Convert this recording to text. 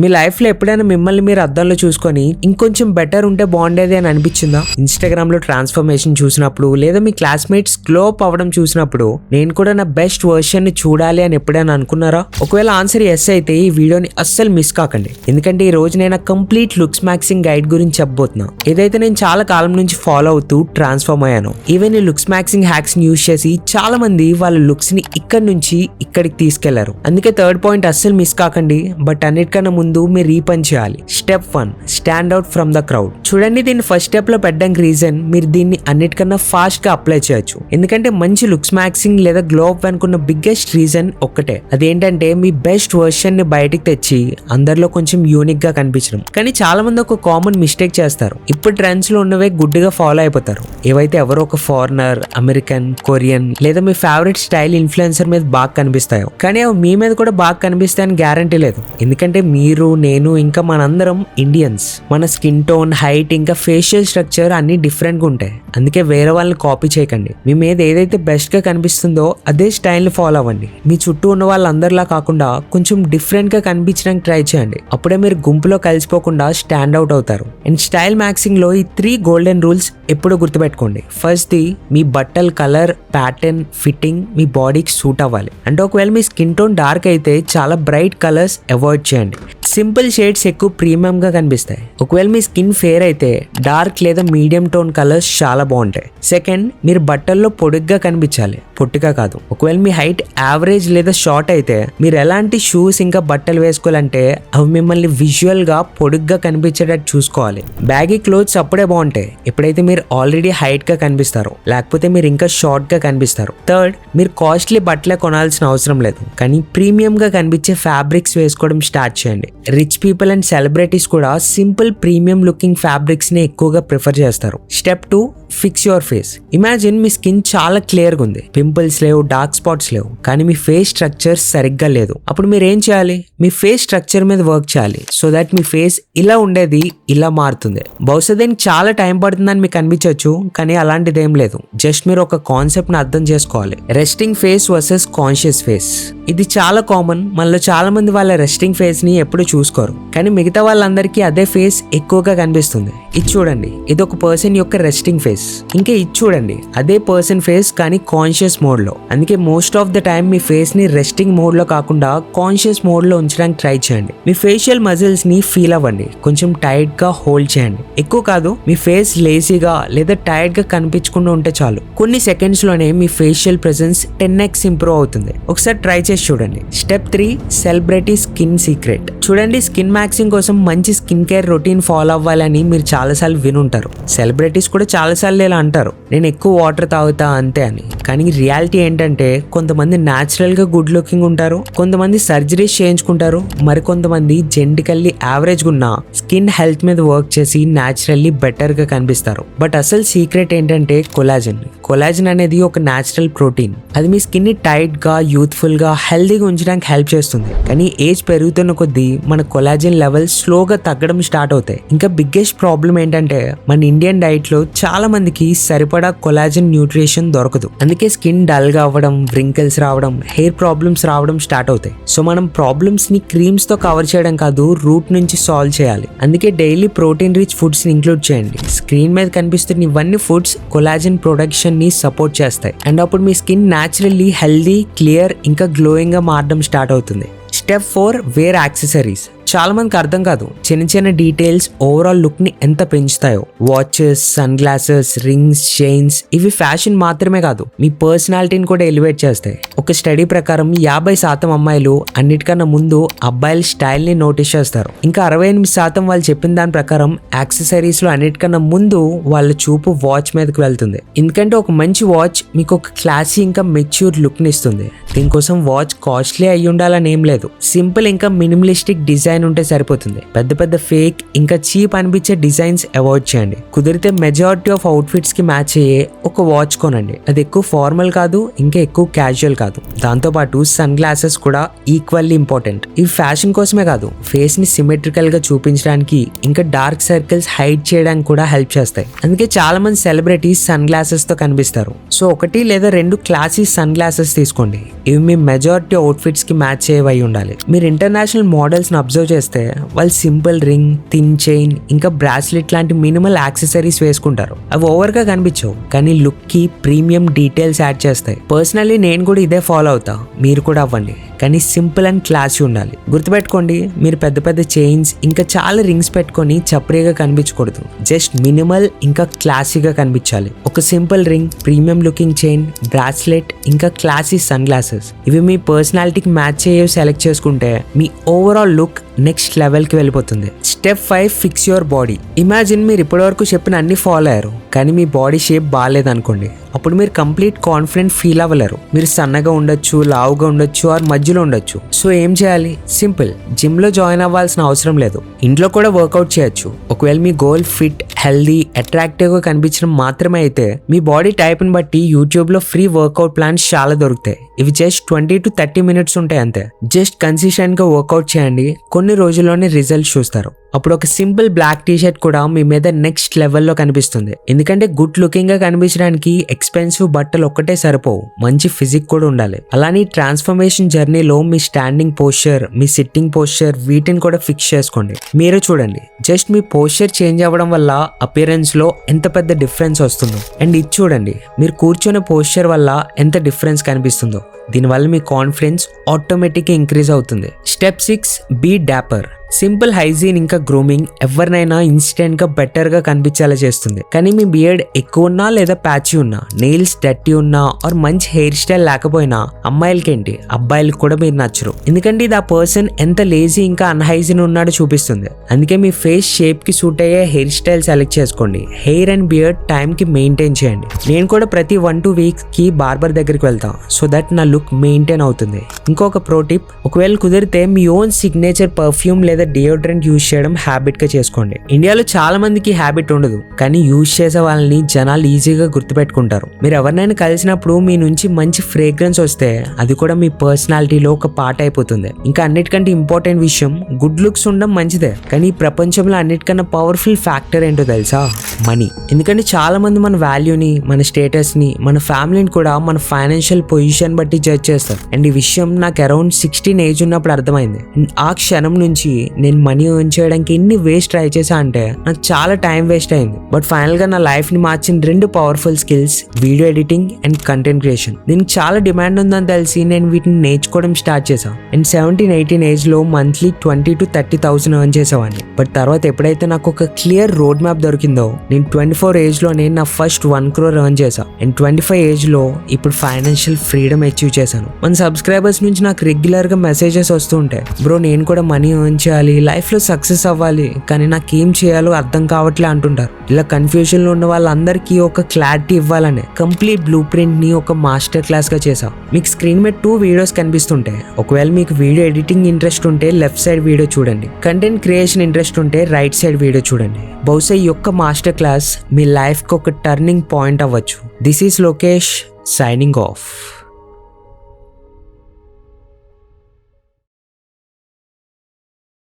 మీ life లో ఎప్పుడైనా మిమ్మల్ని మీరు అద్దంలో చూసుకొని ఇంకొంచెం బెటర్ ఉంటే బాగుండేది అని అనిపించిందా? ఇన్స్టాగ్రామ్ లో ట్రాన్స్ఫర్మేషన్ చూసినప్పుడు లేదా మీ క్లాస్మేట్స్ గ్లో అప్ అవ్వడం చూసినప్పుడు నేను కూడా నా బెస్ట్ వర్షన్ ని చూడాలి అని ఎప్పుడైనా అనుకున్నారా? ఒకవేళ ఆన్సర్ ఎస్ అయితే ఈ వీడియోని అస్సలు మిస్ కాకండి, ఎందుకంటే ఈ రోజు నేను కంప్లీట్ లుక్స్ మ్యాక్సింగ్ గైడ్ గురించి చెప్పబోతున్నా. ఏదైతే నేను చాలా కాలం నుంచి ఫాలో అవుతూ ట్రాన్స్ఫార్మ్ అయ్యాను. ఈవెన్ ఈ లుక్స్ మ్యాక్సింగ్ హ్యాక్స్ ని యూజ్ చేసి చాలా మంది వాళ్ళ లుక్స్ ని ఇక్కడి నుంచి ఇక్కడికి తీసుకెళ్లారు. అందుకే థర్డ్ పాయింట్ అస్సలు మిస్ కాకండి. బట్ అన్నిటికన్నా ముందు మీరు ఈ పని చేయాలి. Step 1, stand out from the crowd. చూడండి, దీన్ని ఫస్ట్ స్టెప్ లో పెట్టడానికి రీజన్ మీరు దీన్ని అన్నిటికన్నా ఫాస్ట్ గా అప్లై చేయొచ్చు. ఎందుకంటే మంచి లుక్స్ మ్యాక్సింగ్ లేదా గ్లో అప్ అనుకున్న బిగ్గెస్ట్ రీజన్ ఒక్కటే, అదేంటంటే మీ బెస్ట్ వర్షన్ ని బయటికి తెచ్చి అందరిలో కొంచెం యూనిక్ గా కనిపించడం. కానీ చాలా మంది ఒక కామన్ మిస్టేక్ చేస్తారు. ఇప్పుడు ట్రెండ్స్ లో ఉన్నవే గుడ్డిగా ఫాలో అయిపోతారు. ఏవైతే ఎవరో ఒక ఫారినర్, అమెరికన్, కొరియన్ లేదా మీ ఫేవరెట్ స్టైల్ ఇన్ఫ్లుయెన్సర్ మీద బాగా కనిపిస్తాయో, కానీ అవి మీ మీద కూడా బాగా కనిపిస్తాయని గ్యారంటీ లేదు. ఎందుకంటే మీరు, నేను ఇంకా మనందరం ఇండియన్స్. మన స్కిన్ టోన్, హైట్ ఇంకా ఫేషియల్ స్ట్రక్చర్ అన్ని డిఫరెంట్ గా ఉంటాయి. అందుకే వేరే వాళ్ళని కాపీ చేయకండి. మీ మీద ఏదైతే బెస్ట్ గా కనిపిస్తుందో అదే స్టైల్ ని ఫాలో అవ్వండి. మీ చుట్టూ ఉన్న వాళ్ళందరిలా కాకుండా కొంచెం డిఫరెంట్ గా కనిపించడానికి ట్రై చేయండి. అప్పుడే మీరు గుంపులో కలిసిపోకుండా స్టాండ్ అవుట్ అవుతారు. అండ్ స్టైల్ మ్యాక్సింగ్ లో ఈ 3 గోల్డెన్ రూల్స్ ఎప్పుడూ గుర్తుపెట్టుకోండి. ఫస్ట్ ది, మీ బట్టల కలర్, ప్యాటర్న్, ఫిట్టింగ్ మీ బాడీకి సూట్ అవ్వాలి. అంటే ఒకవేళ మీ స్కిన్ టోన్ డార్క్ అయితే చాలా బ్రైట్ కలర్స్ అవాయిడ్ చేయండి. సింపుల్ షేడ్స్ ఎక్కువ ప్రీమియం గా కనిపిస్తాయి. ఒకవేళ మీ స్కిన్ ఫేర్ అయితే డార్క్ లేదా మీడియం టోన్ కలర్స్ చాలా బాగుంటాయి. సెకండ్, మీరు బట్టల్లో పొడుగ్గా కనిపించాలి, పొట్టిగా కాదు. ఒకవేళ మీ హైట్ యావరేజ్ లేదా షార్ట్ అయితే మీరు ఎలాంటి షూస్ ఇంకా బట్టలు వేసుకోవాలంటే అవి మిమ్మల్ని విజువల్ గా పొడుగ్గా కనిపించేటట్టు చూసుకోవాలి. బ్యాగీ క్లోత్స్ అప్పుడే బాగుంటాయి ఎప్పుడైతే మీరు ఆల్రెడీ హైట్ గా కనిపిస్తారు, లేకపోతే మీరు ఇంకా షార్ట్ గా కనిపిస్తారు. థర్డ్, మీరు కాస్ట్లీ బట్టలే కొనాల్సిన అవసరం లేదు, కానీ ప్రీమియం గా కనిపించే ఫ్యాబ్రిక్స్ వేసుకోవడం స్టార్ట్ చేయండి. రిచ్ పీపుల్ అండ్ సెలబ్రిటీస్ కూడా సింపుల్ ప్రీమియం లుకింగ్ ఫ్యాబ్రిక్స్ ని ఎక్కువగా ప్రిఫర్ చేస్తారు. Step 2, fix your face. Imagine me skin చాలా క్లియర్ గా ఉంది, పింపుల్స్ లేవు, డార్క్ స్పాట్స్ లేవు, కానీ మీ ఫేస్ స్ట్రక్చర్ సరిగ్గా లేదు. అప్పుడు మీరు ఏం చేయాలి? మీ ఫేస్ స్ట్రక్చర్ మీద వర్క్ చేయాలి, సో దట్ మీ ఫేస్ ఇలా ఉండేది ఇలా మారుతుంది. బహుశా దీనికి చాలా టైం పడుతుందని మీకు అనిపించవచ్చు, కానీ అలాంటిది ఏం లేదు. జస్ట్ మీరు ఒక కాన్సెప్ట్ ని అర్థం చేసుకోవాలి. Resting face versus conscious face. ఇది చాలా కామన్. మనలో చాలా మంది వాళ్ళ రెస్టింగ్ ఫేస్ ని ఎప్పుడు చూసుకోరు, కానీ మిగతా వాళ్ళందరికీ అదే ఫేస్ ఎక్కువగా కనిపిస్తుంది. ఇది చూడండి, ఇది ఒక పర్సన్ యొక్క రెస్టింగ్ ఫేస్. ఇంకా ఇది చూడండి, అదే పర్సన్ ఫేస్ కానీ కాన్షియస్ మోడ్ లో. అందుకే most of the time me face ని రెస్టింగ్ మోడ్ లో కాకుండా కాన్షియస్ మోడ్ లో ఉంచడానికి ట్రై చేయండి. మీ ఫేషియల్ మజిల్స్ ని ఫీల్ అవ్వండి, కొంచెం టైట్ గా హోల్డ్ చేయండి. ఎక్కువ కాదు, మీ ఫేస్ లేజీగా లేదా టైట్ గా కనిపించకుండా ఉంటే చాలు. కొన్ని సెకండ్స్ లోనే మీ ఫేషియల్ ప్రెసెన్స్ 10x ఇంప్రూవ్ అవుతుంది. ఒకసారి ట్రై చేసి చూడండి. Step 3, celebrity skin secret. చూడండి, స్కిన్ మ్యాక్సింగ్ కోసం మంచి స్కిన్ కేర్ రొటీన్ ఫాలో అవ్వాలని మీరు చాలాసార్లు వినుంటారు. సెలబ్రిటీస్ కూడా చాలాసార్లు ఇలా అంటారు, నేను ఎక్కువ వాటర్ తాగుతా అంతే అని. కానీ రియాలిటీ ఏంటంటే కొంతమంది న్యాచురల్ గా గుడ్ లుకింగ్ ఉంటారు, కొంతమంది సర్జరీస్ చేయించుకుంటారు, మరికొంతమంది జెనెటికల్లీ యావరేజ్ గా ఉన్న స్కిన్ హెల్త్ మీద వర్క్ చేసి న్యాచురల్లీ బెటర్ గా కనిపిస్తారు. బట్ అసలు సీక్రెట్ ఏంటంటే కొలాజన్. కొలాజన్ అనేది ఒక న్యాచురల్ ప్రోటీన్. అది మీ స్కిన్ ని టైట్ గా, యూత్ఫుల్ గా, హెల్దీగా ఉంచడానికి హెల్ప్ చేస్తుంది. కానీ ఏజ్ పెరుగుతున్న కొద్దీ మన కొలాజన్ లెవెల్స్ స్లోగా తగ్గడం స్టార్ట్ అవుతాయి. ఇంకా బిగ్గెస్ట్ ప్రాబ్లం ఏంటంటే మన ఇండియన్ డైట్ లో చాలా మందికి సరిపడా కొలాజన్ న్యూట్రిషన్ దొరకదు. అందుకే స్కిన్ డల్ గా అవ్వడం, వ్రింకిల్స్ రావడం, హెయిర్ ప్రాబ్లమ్స్ రావడం స్టార్ట్ అవుతాయి. సో మనం ప్రాబ్లమ్స్ ని క్రీమ్స్ తో కవర్ చేయడం కాదు, రూట్ నుంచి సాల్వ్ చేయాలి. అందుకే డైలీ ప్రోటీన్ రిచ్ ఫుడ్స్ ని ఇంక్లూడ్ చేయండి. స్క్రీన్ మీద కనిపిస్తున్న ఇవన్నీ ఫుడ్స్ కొలాజన్ ప్రొడక్షన్ ని సపోర్ట్ చేస్తాయి. అండ్ అప్పుడు మీ స్కిన్ న్యాచురల్లీ హెల్దీ, క్లియర్ ఇంకా గ్లోయింగ్ గా మారడం స్టార్ట్ అవుతుంది. Step 4, wear accessories. చాలా మందికి అర్థం కాదు చిన్న చిన్న డీటెయిల్స్ ఓవరాల్ లుక్ ని ఎంత పెంచుతాయో. Watches, sun glasses, rings, chains ఇవి ఫ్యాషన్ మాత్రమే కాదు, మీ పర్సనాలిటీని కూడా ఎలివేట్ చేస్తాయి. ఒక స్టడీ ప్రకారం 50% అమ్మాయిలు అన్నిటికన్నా ముందు అబ్బాయిల స్టైల్ ని నోటీస్ చేస్తారు. ఇంకా 68% వాళ్ళు చెప్పిన దాని ప్రకారం యాక్సెసరీస్ లో అన్నిటికన్నా ముందు వాళ్ళ చూపు వాచ్ మీదకి వెళ్తుంది. ఎందుకంటే ఒక మంచి వాచ్ మీకు ఒక క్లాసీ ఇంకా మెచ్యూర్ లుక్ ని ఇస్తుంది. దీనికోసం వాచ్ కాస్ట్లీ అయి ఉండాలని ఏం లేదు, సింపుల్ ఇంకా మినిమలిస్టిక్ డిజైన్ ఉంటే సరిపోతుంది. పెద్ద పెద్ద ఫేక్ ఇంకా చీప్ అనిపించే డిజైన్స్ అవాయిడ్ చేయండి. కుదిరితే మెజారిటీ ఆఫ్ అవుట్ఫిట్స్ కి మ్యాచ్ అయ్యే ఒక వాచ్ కొనండి. అది ఎక్కువ ఫార్మల్ కాదు, ఇంకా ఎక్కువ క్యాజువల్ కాదు. దాంతో పాటు సన్ గ్లాసెస్ కూడా ఈక్వల్లీ ఇంపార్టెంట్. ఇవి ఫ్యాషన్ కోసమే కాదు, ఫేస్ ని సిమెట్రికల్ గా చూపించడానికి ఇంకా డార్క్ సర్కిల్స్ హైడ్ చేయడానికి కూడా హెల్ప్ చేస్తాయి. అందుకే చాలా మంది సెలబ్రిటీస్ సన్ గ్లాసెస్ తో కనిపిస్తారు. సో 1 లేదా 2 క్లాసీ సన్ గ్లాసెస్ తీసుకోండి. ఇవి మీ మెజారిటీ అవుట్ఫిట్స్ కి మ్యాచ్ అయ్యేవి ఉండాలి. మీరు ఇంటర్నేషనల్ మోడల్స్ ని అబ్జర్వ్ అబ్జర్వ్ చేస్తే వాళ్ళు సింపుల్ రింగ్, థిన్ చైన్, ఇంకా బ్రాస్లెట్ లాంటి మినిమల్ యాక్సెసరీస్ వేసుకుంటారు. అవి ఓవర్ గా కనిపించవు, కానీ లుక్ కి ప్రీమియం డీటెయిల్స్ యాడ్ చేస్తాయి. పర్సనల్లీ నేను కూడా ఇదే ఫాలో అవుతా, మీరు కూడా అవ్వండి. కానీ సింపుల్ అండ్ క్లాసీ ఉండాలి. గుర్తుపెట్టుకోండి, మీరు పెద్ద పెద్ద చైన్స్ ఇంకా చాలా రింగ్స్ పెట్టుకొని చప్రీగా కనిపించకూడదు. జస్ట్ మినిమల్ ఇంకా క్లాసీగా కనిపించాలి. ఒక simple ring, premium looking chain, bracelet ఇంకా క్లాసీ సన్ గ్లాసెస్, ఇవి మీ పర్సనాలిటీకి మ్యాచ్ అయ్యేవి సెలెక్ట్ చేసుకుంటే మీ ఓవరాల్ లుక్ నెక్స్ట్ లెవెల్ కి వెళ్ళిపోతుంది. Step 5, fix your body. Imagine మీరు ఇప్పటివరకు చెప్పిన అన్ని ఫాలో అయ్యారు, కానీ మీ బాడీ షేప్ బాగాలేదనుకోండి. అప్పుడు మీరు కంప్లీట్ కాన్ఫిడెంట్ ఫీల్ అవ్వలేరు. మీరు సన్నగా ఉండొచ్చు, లావుగా ఉండొచ్చు, ఆర్ మధ్యలో ఉండొచ్చు. సో ఏం చేయాలి? సింపుల్, జిమ్ లో జాయిన్ అవ్వాల్సిన అవసరం లేదు. ఇంట్లో కూడా వర్కౌట్ చేయొచ్చు. ఒకవేళ మీ గోల్ ఫిట్, హెల్దీ, అట్రాక్టివ్ గా కనిపించడం మాత్రమే అయితే మీ బాడీ టైప్ ని బట్టి యూట్యూబ్ లో ఫ్రీ వర్కౌట్ ప్లాన్స్ చాలా దొరుకుతాయి. ఇవి జస్ట్ 20 to 30 minutes ఉంటాయి అంతే. జస్ట్ కన్సిస్టెంట్ గా వర్కౌట్ చేయండి, కొన్ని రోజుల్లోనే రిజల్ట్ చూస్తారు. అప్పుడు ఒక సింపుల్ బ్లాక్ టీ షర్ట్ కూడా మీ మీద నెక్స్ట్ లెవెల్లో కనిపిస్తుంది. ఎందుకంటే గుడ్ లుకింగ్ గా కనిపించడానికి ఎక్స్పెన్సివ్ బట్టలు ఒక్కటే సరిపోవు, మంచి ఫిజిక్ కూడా ఉండాలి. అలానే ట్రాన్స్ఫర్మేషన్ జర్నీలో మీ స్టాండింగ్ పోస్చర్, మీ సిట్టింగ్ పోస్చర్, వీటిని కూడా ఫిక్స్ చేసుకోండి. మీరు చూడండి, జస్ట్ మీ పోస్చర్ చేంజ్ అవ్వడం వల్ల అపియరెన్స్ లో ఎంత పెద్ద డిఫరెన్స్ వస్తుందో. అండ్ ఇది చూడండి, మీరు కూర్చొని పోస్చర్ వల్ల ఎంత డిఫరెన్స్ కనిపిస్తుందో. దీనివల్ల మీ కాన్ఫిడెన్స్ ఆటోమేటిక్ గా ఇంక్రీజ్ అవుతుంది. Step 6, be dapper. Simple hygiene ఇంకా గ్రూమింగ్ ఎవరినైనా ఇన్స్టెంట్ గా బెటర్ గా కనిపించేలా చేస్తుంది. కానీ మీ బియర్డ్ ఎక్కువ ఉన్నా లేదా ప్యాచీ ఉన్నా, నెయిల్స్ డర్టీ ఉన్నా ఆర్ మంచి హెయిర్ స్టైల్ లేకపోయినా అమ్మాయిలకేంటి అబ్బాయిలకు కూడా మీరు నచ్చరు. ఎందుకంటే ఇది ఆ పర్సన్ ఎంత లేజీ ఇంకా అన్హైజీన్ ఉన్నాడో చూపిస్తుంది. అందుకే మీ ఫేస్ షేప్ కి సూట్ అయ్యే హెయిర్ స్టైల్ సెలెక్ట్ చేసుకోండి. హెయిర్ అండ్ బియర్డ్ టైం కి మెయింటైన్ చేయండి. నేను కూడా ప్రతి 1-2 weeks కి బార్బర్ దగ్గరికి వెళ్తాను, సో దట్ నా లుక్ మెయింటైన్ అవుతుంది. ఇంకొక ప్రో టిప్, ఒకవేళ కుదిరితే మీ ఓన్ సిగ్నేచర్ పర్ఫ్యూమ్ లేదా డియోడ్రెంట్ యూజ్ చేయడం హ్యాబిట్ గా చేసుకోండి. ఇండియాలో చాలా మందికి హ్యాబిట్ ఉండదు, కానీ యూజ్ చేసే వాళ్ళని జనాలు ఈజీగా గుర్తుపెట్టుకుంటారు. మీరు ఎవరినైనా కలిసినప్పుడు మీ నుంచి మంచి ఫ్రేగ్రెన్స్ వస్తే అది కూడా మీ పర్సనాలిటీలో ఒక పార్ట్ అయిపోతుంది. ఇంకా అన్నిటికంటే ఇంపార్టెంట్ విషయం, గుడ్ లుక్స్ ఉండడం మంచిదే, కానీ ఈ ప్రపంచంలో అన్నిటికన్నా పవర్ఫుల్ ఫ్యాక్టర్ ఏంటో తెలుసా? మనీ. ఎందుకంటే చాలా మంది మన వాల్యూని, మన స్టేటస్ ని, మన ఫ్యామిలీని కూడా మన ఫైనాన్షియల్ పొజిషన్ బట్టి జడ్జ్ చేస్తారు. అండ్ ఈ విషయం నాకు అరౌండ్ 16 ఏజ్ ఉన్నప్పుడు అర్థమైంది. ఆ క్షణం నుంచి నేను మనీ ఎర్న్ చేయడానికి ఎన్ని వేస్ట్ ట్రై చేశా అంటే నాకు చాలా టైం వేస్ట్ అయింది. బట్ ఫైనల్ గా నా లైఫ్ ని మార్చిన 2 powerful skills, video editing and content creation. దీనికి చాలా డిమాండ్ ఉందని తెలిసి నేను వీటిని నేర్చుకోవడం స్టార్ట్ చేశాను. అండ్ 17-18 ఏజ్ లో మంత్లీ 20 to 30,000 ఎర్న్ చేసేవాడిని. బట్ తర్వాత ఎప్పుడైతే నాకు ఒక క్లియర్ రోడ్ మ్యాప్ దొరికిందో, నేను 24 ఏజ్ లో నేను నా ఫస్ట్ 1 crore ఎర్న్ చేశాను. అండ్ 25 ఏజ్ లో ఇప్పుడు ఫైనాన్షియల్ ఫ్రీడమ్ అచీవ్ చేశాను. మన సబ్స్క్రైబర్స్ నుంచి నాకు రెగ్యులర్ గా మెసేజెస్ వస్తూ ఉంటాయి, బ్రో నేను కూడా మనీ ఎర్న్ చేయాలి, లైఫ్ లో సక్సెస్ అవ్వాలి, కానీ నాకేం చేయాలో అర్థం కావట్లే అంటుంటారు. ఇలా కన్ఫ్యూజన్ లో ఉన్న వాళ్ళందరికీ ఒక క్లారిటీ ఇవ్వాలనే కంప్లీట్ బ్లూ ప్రింట్ ని ఒక మాస్టర్ క్లాస్ గా చేసా. మీకు స్క్రీన్ మీద 2 వీడియోస్ కనిపిస్తుంటాయి. ఒకవేళ మీకు వీడియో ఎడిటింగ్ ఇంట్రెస్ట్ ఉంటే లెఫ్ట్ సైడ్ వీడియో చూడండి, కంటెంట్ క్రియేషన్ ఇంట్రెస్ట్ ఉంటే రైట్ సైడ్ వీడియో చూడండి. బహుశా ఈ యొక్క మాస్టర్ క్లాస్ మీ లైఫ్ కి ఒక టర్నింగ్ పాయింట్ అవ్వచ్చు. This is Lokesh signing off.